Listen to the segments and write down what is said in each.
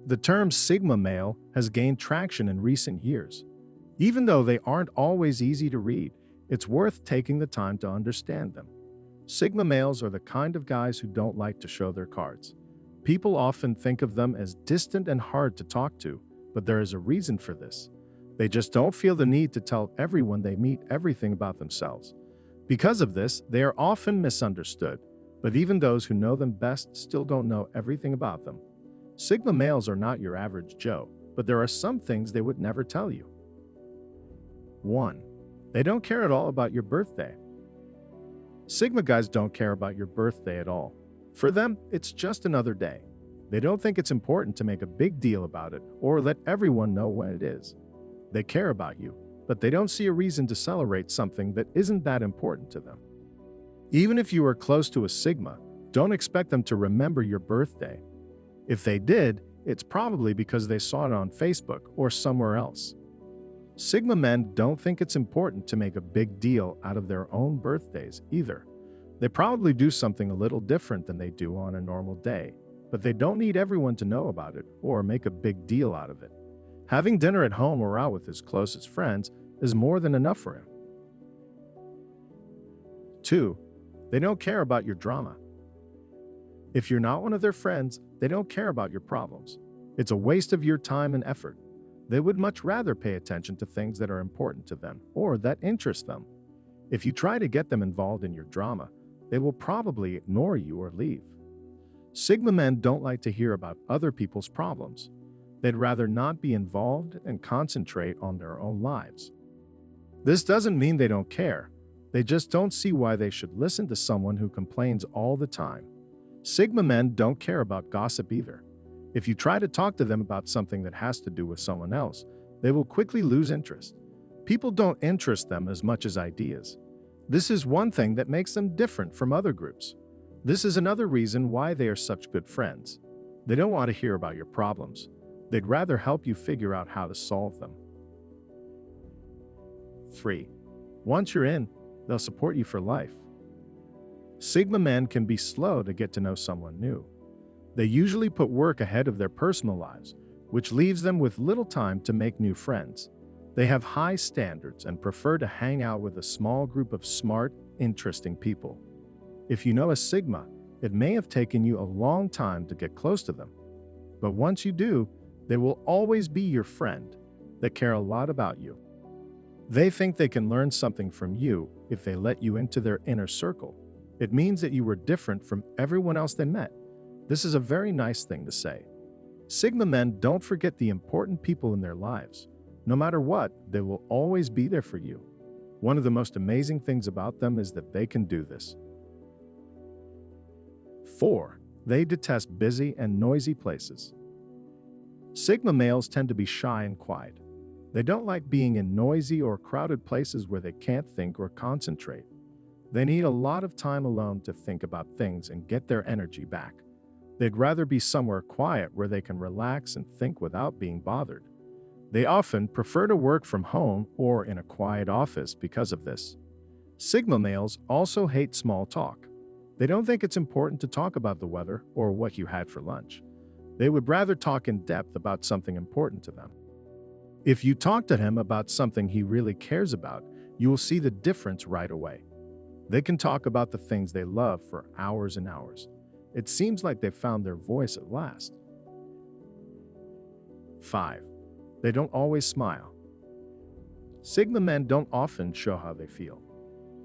The term Sigma male has gained traction in recent years. Even though they aren't always easy to read, it's worth taking the time to understand them. Sigma males are the kind of guys who don't like to show their cards. People often think of them as distant and hard to talk to, but there is a reason for this. They just don't feel the need to tell everyone they meet everything about themselves. Because of this, they are often misunderstood, but even those who know them best still don't know everything about them. Sigma males are not your average Joe, but there are some things they would never tell you. 1. They don't care at all about your birthday. Sigma guys don't care about your birthday at all. For them, it's just another day. They don't think it's important to make a big deal about it or let everyone know when it is. They care about you, but they don't see a reason to celebrate something that isn't that important to them. Even if you are close to a Sigma, don't expect them to remember your birthday. If they did, it's probably because they saw it on Facebook or somewhere else. Sigma men don't think it's important to make a big deal out of their own birthdays either. They probably do something a little different than they do on a normal day, but they don't need everyone to know about it or make a big deal out of it. Having dinner at home or out with his closest friends is more than enough for him. 2. They don't care about your drama. If you're not one of their friends, they don't care about your problems. It's a waste of your time and effort. They would much rather pay attention to things that are important to them or that interest them. If you try to get them involved in your drama, they will probably ignore you or leave. Sigma men don't like to hear about other people's problems. They'd rather not be involved and concentrate on their own lives. This doesn't mean they don't care. They just don't see why they should listen to someone who complains all the time. Sigma men don't care about gossip either. If you try to talk to them about something that has to do with someone else, they will quickly lose interest. People don't interest them as much as ideas. This is one thing that makes them different from other groups. This is another reason why they are such good friends. They don't want to hear about your problems. They'd rather help you figure out how to solve them. 3. Once you're in, they'll support you for life. Sigma men can be slow to get to know someone new. They usually put work ahead of their personal lives, which leaves them with little time to make new friends. They have high standards and prefer to hang out with a small group of smart, interesting people. If you know a Sigma, it may have taken you a long time to get close to them. But once you do, they will always be your friend. They care a lot about you. They think they can learn something from you if they let you into their inner circle. It means that you were different from everyone else they met. This is a very nice thing to say. Sigma men don't forget the important people in their lives. No matter what, they will always be there for you. One of the most amazing things about them is that they can do this. 4. They detest busy and noisy places. Sigma males tend to be shy and quiet. They don't like being in noisy or crowded places where they can't think or concentrate. They need a lot of time alone to think about things and get their energy back. They'd rather be somewhere quiet where they can relax and think without being bothered. They often prefer to work from home or in a quiet office because of this. Sigma males also hate small talk. They don't think it's important to talk about the weather or what you had for lunch. They would rather talk in depth about something important to them. If you talk to him about something he really cares about, you will see the difference right away. They can talk about the things they love for hours and hours. It seems like they found their voice at last. 5. They don't always smile. Sigma men don't often show how they feel.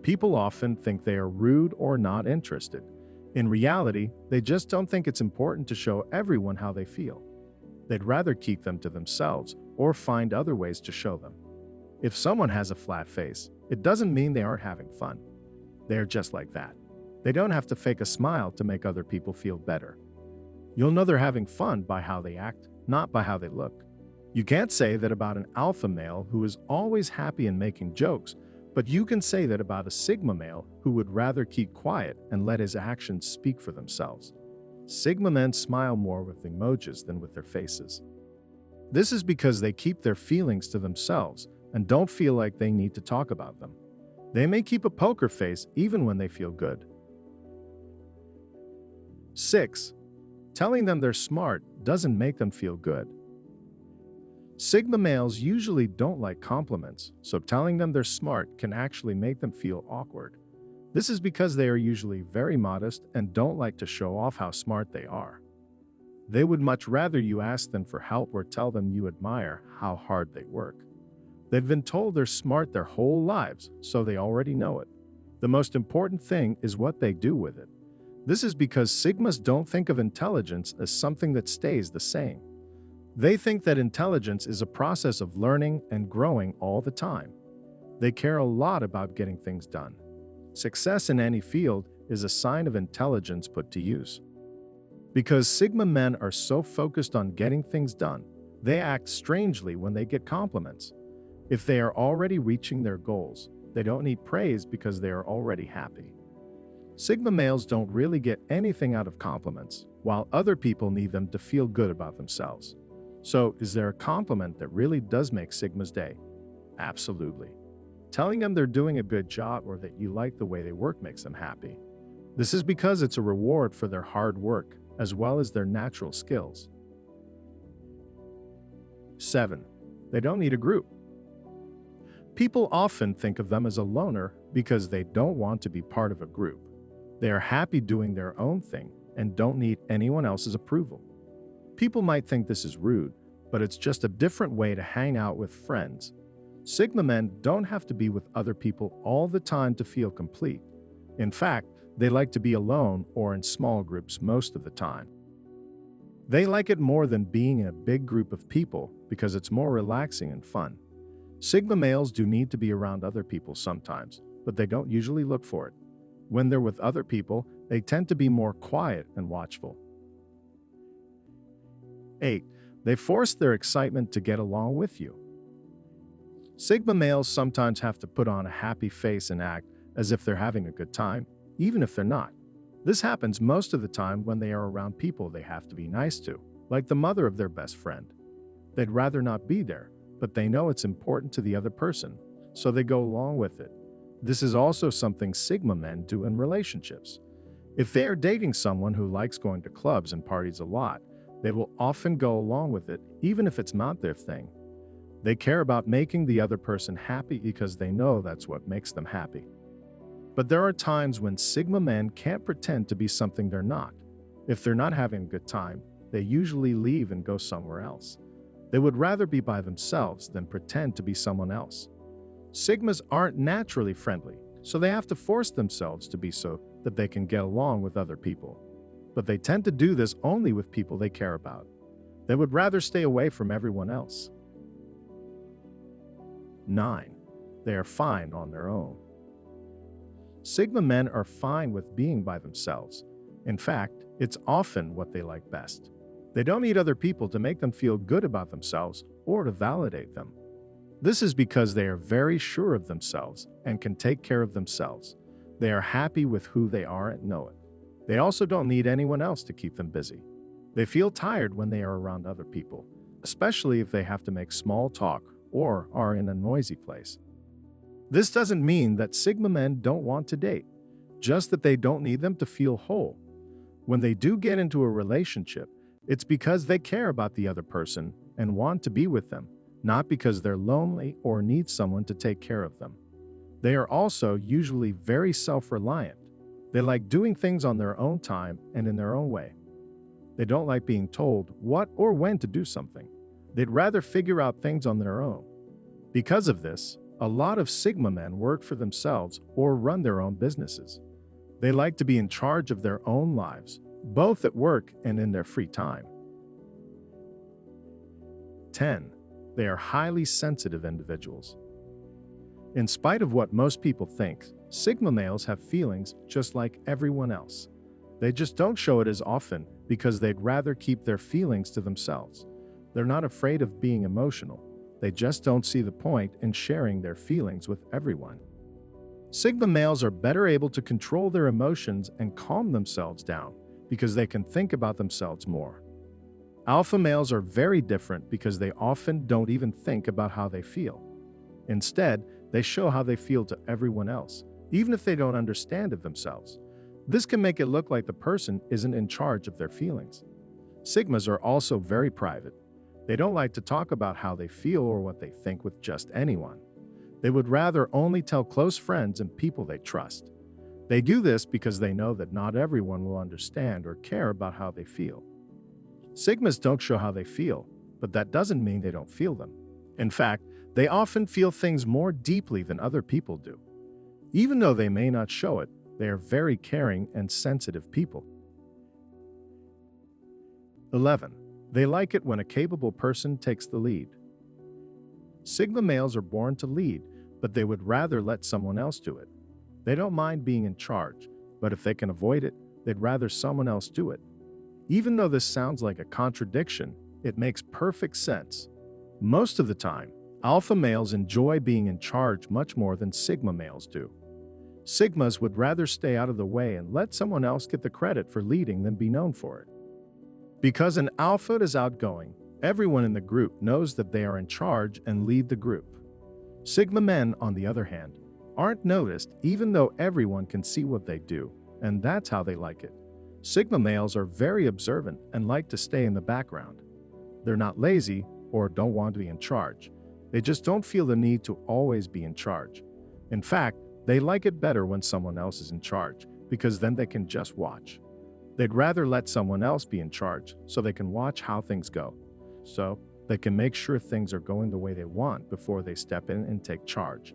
People often think they are rude or not interested. In reality, they just don't think it's important to show everyone how they feel. They'd rather keep them to themselves or find other ways to show them. If someone has a flat face, it doesn't mean they aren't having fun. They're just like that. They don't have to fake a smile to make other people feel better. You'll know they're having fun by how they act, not by how they look. You can't say that about an alpha male who is always happy and making jokes, but you can say that about a Sigma male who would rather keep quiet and let his actions speak for themselves. Sigma men smile more with emojis than with their faces. This is because they keep their feelings to themselves and don't feel like they need to talk about them. They may keep a poker face even when they feel good. 6. Telling them they're smart doesn't make them feel good. Sigma males usually don't like compliments, so telling them they're smart can actually make them feel awkward. This is because they are usually very modest and don't like to show off how smart they are. They would much rather you ask them for help or tell them you admire how hard they work. They've been told they're smart their whole lives, so they already know it. The most important thing is what they do with it. This is because Sigmas don't think of intelligence as something that stays the same. They think that intelligence is a process of learning and growing all the time. They care a lot about getting things done. Success in any field is a sign of intelligence put to use. Because Sigma men are so focused on getting things done, they act strangely when they get compliments. If they are already reaching their goals, they don't need praise because they are already happy. Sigma males don't really get anything out of compliments, while other people need them to feel good about themselves. So, is there a compliment that really does make Sigma's day? Absolutely. Telling them they're doing a good job or that you like the way they work makes them happy. This is because it's a reward for their hard work, as well as their natural skills. 7. They don't need a group. People often think of them as a loner because they don't want to be part of a group. They are happy doing their own thing and don't need anyone else's approval. People might think this is rude, but it's just a different way to hang out with friends. Sigma men don't have to be with other people all the time to feel complete. In fact, they like to be alone or in small groups most of the time. They like it more than being in a big group of people because it's more relaxing and fun. Sigma males do need to be around other people sometimes, but they don't usually look for it. When they're with other people, they tend to be more quiet and watchful. 8. They force their excitement to get along with you. Sigma males sometimes have to put on a happy face and act as if they're having a good time, even if they're not. This happens most of the time when they are around people they have to be nice to, like the mother of their best friend. They'd rather not be there, but they know it's important to the other person, so they go along with it. This is also something Sigma men do in relationships. If they are dating someone who likes going to clubs and parties a lot, they will often go along with it, even if it's not their thing. They care about making the other person happy because they know that's what makes them happy. But there are times when Sigma men can't pretend to be something they're not. If they're not having a good time, they usually leave and go somewhere else. They would rather be by themselves than pretend to be someone else. Sigmas aren't naturally friendly, so they have to force themselves to be so that they can get along with other people. But they tend to do this only with people they care about. They would rather stay away from everyone else. 9. They are fine on their own. Sigma men are fine with being by themselves. In fact, it's often what they like best. They don't need other people to make them feel good about themselves or to validate them. This is because they are very sure of themselves and can take care of themselves. They are happy with who they are and know it. They also don't need anyone else to keep them busy. They feel tired when they are around other people, especially if they have to make small talk or are in a noisy place. This doesn't mean that Sigma men don't want to date, just that they don't need them to feel whole. When they do get into a relationship, it's because they care about the other person and want to be with them, not because they're lonely or need someone to take care of them. They are also usually very self-reliant. They like doing things on their own time and in their own way. They don't like being told what or when to do something. They'd rather figure out things on their own. Because of this, a lot of Sigma men work for themselves or run their own businesses. They like to be in charge of their own lives, both at work and in their free time. 10. They are highly sensitive individuals. In spite of what most people think, Sigma males have feelings just like everyone else. They just don't show it as often because they'd rather keep their feelings to themselves. They're not afraid of being emotional. They just don't see the point in sharing their feelings with everyone. Sigma males are better able to control their emotions and calm themselves down because they can think about themselves more. Alpha males are very different because they often don't even think about how they feel. Instead, they show how they feel to everyone else, even if they don't understand it themselves. This can make it look like the person isn't in charge of their feelings. Sigmas are also very private. They don't like to talk about how they feel or what they think with just anyone. They would rather only tell close friends and people they trust. They do this because they know that not everyone will understand or care about how they feel. Sigmas don't show how they feel, but that doesn't mean they don't feel them. In fact, they often feel things more deeply than other people do. Even though they may not show it, they are very caring and sensitive people. 11. They like it when a capable person takes the lead. Sigma males are born to lead, but they would rather let someone else do it. They don't mind being in charge, but if they can avoid it, they'd rather someone else do it. Even though this sounds like a contradiction, it makes perfect sense. Most of the time, alpha males enjoy being in charge much more than sigma males do. Sigmas would rather stay out of the way and let someone else get the credit for leading than be known for it. Because an alpha is outgoing, everyone in the group knows that they are in charge and lead the group. Sigma men, on the other hand, aren't noticed even though everyone can see what they do, and that's how they like it. Sigma males are very observant and like to stay in the background. They're not lazy or don't want to be in charge. They just don't feel the need to always be in charge. In fact, they like it better when someone else is in charge, because then they can just watch. They'd rather let someone else be in charge so they can watch how things go. So they can make sure things are going the way they want before they step in and take charge.